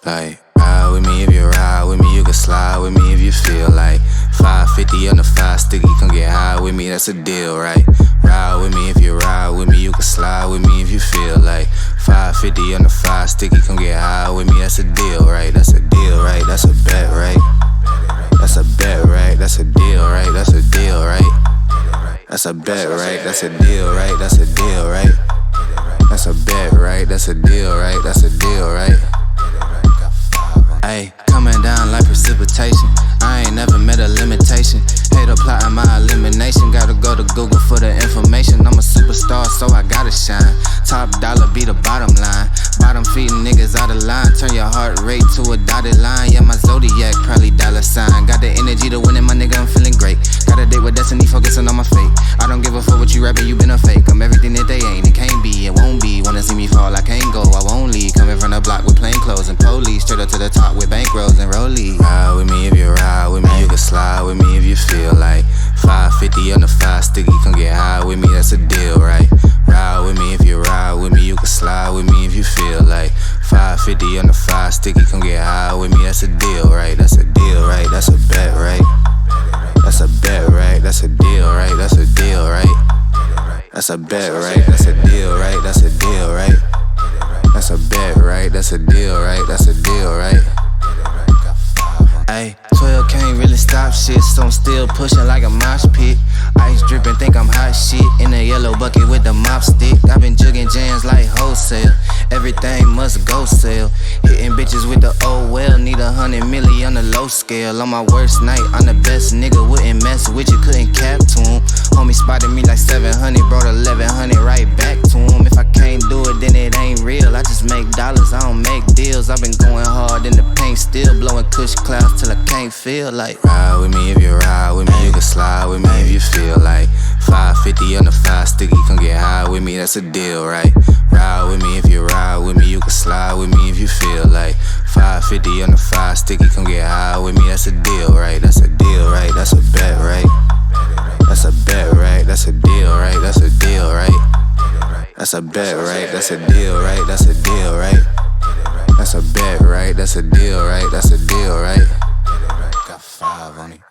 Like, ride with me if you ride with me, you can slide with me if you feel like 550 on the 5 sticky, come get high with me, that's a deal, right? Ride with me if you ride with me, you can slide with me if you feel like 550 on the 5 sticky, come get high with me, that's a deal, right? That's a deal, right? That's a bet, right? That's a bet, right? That's a deal, right? That's a deal, right? That's a bet, right? That's a deal, right? That's a deal, right? That's a bet, right? That's a deal, right? That's a deal, right? Ayy, coming down like precipitation. I ain't never met a limitation. Hater plotting my elimination. Gotta go to Google for the information. I'm a superstar, so I gotta shine. Top dollar be the bottom line. Bottom feeding niggas out of line. Turn your heart rate to a dotted line. Yeah, my zodiac probably dollar sign. Got the energy to win it, my nigga, I'm feeling great. Got a date with destiny, focusing on my fate. I don't give a fuck what you rapping, you been a fake. I'm everything that they ain't, it can't be, it won't be. Wanna see me fall, I can't go, I won't leave. Coming from the block with plain clothes and police. Straight up to the top with bankrolls and rollies. Ride with me if you ride with me, you can slide with me if you feel like 550 on the 5 sticky, come get high with me, that's a deal, right? Ride with me if you ride with me, you can slide with me if you feel like 550 on the 5 sticky, come get high with me, that's a deal, right? That's a deal, right? That's a bet, right? That's a bet, right? That's a deal, right? That's a deal, right? That's a bet, right? That's a deal, right? That's a deal, right? That's a bet, right? That's a deal, right? That's a deal, right? Ayy, 12 can't really stop shit, so I'm still pushing like a mosh pit. Ice dripping, think I'm hot shit. In a yellow bucket with the mop stick. I've been jugging jams like wholesale. Everything must go sell. Hitting bitches with the oh well. Need 100 milli on the low scale. On my worst night, I'm the best nigga. Wouldn't mess with you, couldn't cap to him. Homie spotted me like 700, brought 1100 right back to him. If I can't do it, then it ain't real. I just make dollars, I don't make deals. I've been going hard in the paint, still blowing kush clouds till I can't feel like. Ride with me if you ride with me, you can slide with me if you feel like 550 on the 5 sticky, come get high with me, that's a deal, right? Ride with me if you ride with me, you can slide with me if you feel like 550 on the 5 sticky, come get high with me, that's a deal, right? That's a deal, right? That's a bet, right? That's a bet, right? That's a deal, right? That's a deal, right? That's a bet, right? That's a deal, right? That's a deal, right? That's a bet, right? That's a deal, right? That's a deal, right? Got 5 on it.